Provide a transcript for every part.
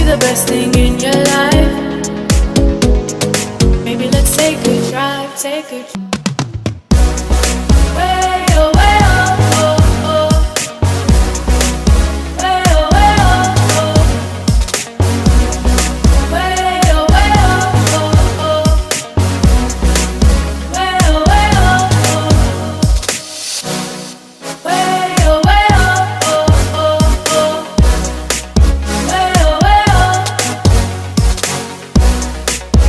The best thing in your life. Maybe let's take a drive, take a drive. Way oh, way oh, oh, oh. Way oh, way oh, oh. Way oh, way oh, oh, oh. Way oh, way oh, oh. Way oh, way oh,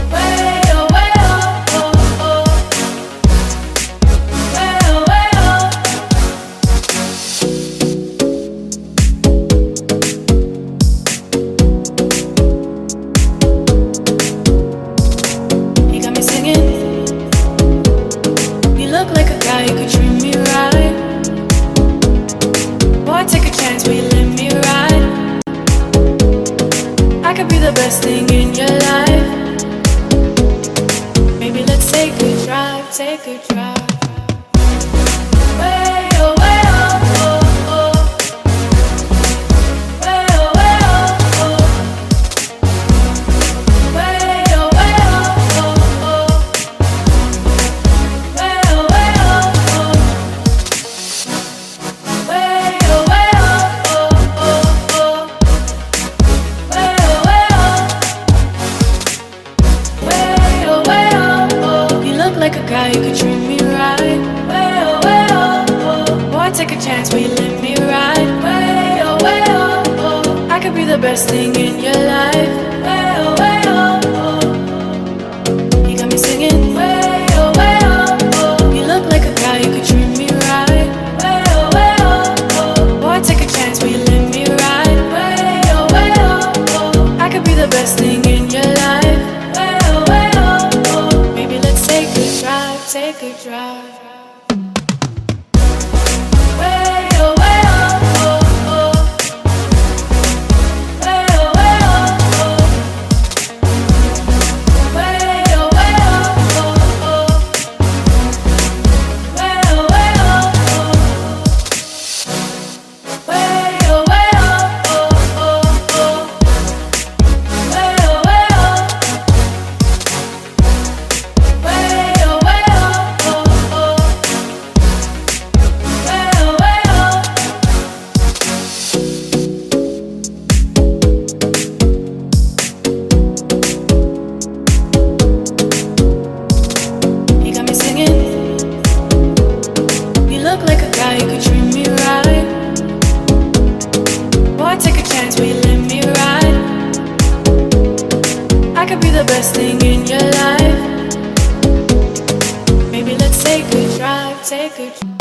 oh, oh. Way oh, way you could treat me right. Boy, take a chance, will you let me ride? I could be the best thing in your life. Maybe let's take a drive, take a drive. Way oh, way oh, oh, oh. Way oh, way oh, oh. Way oh, way oh, oh, oh. Way oh, way oh. Like a guy, you could treat me right. Way oh, way oh, oh. Boy, take a chance, will you let me ride? Way oh, way oh, oh. I could be the best thing in your life. Way oh, way oh, oh. You got me singing. Way oh, way oh, oh. You look like a guy, you could treat me right. Way oh, oh. Boy, take a chance, will you let me ride? Way oh, oh. I could be the best thing in your life. Way oh, oh. Maybe let's take a drive, take a drive. Way oh, way oh, oh, oh. Way oh, way oh, oh. Way oh, way oh, oh, oh. Way oh, way oh, oh. Way oh, way oh, oh, oh. Way oh, way oh. Way oh, way oh, oh, oh. Way oh, way oh. You got me singing. You look like a guy, you could treat me right. Boy, take a chance, will you let me ride? I could be the best thing in your life. Maybe let's take a drive, take a drive.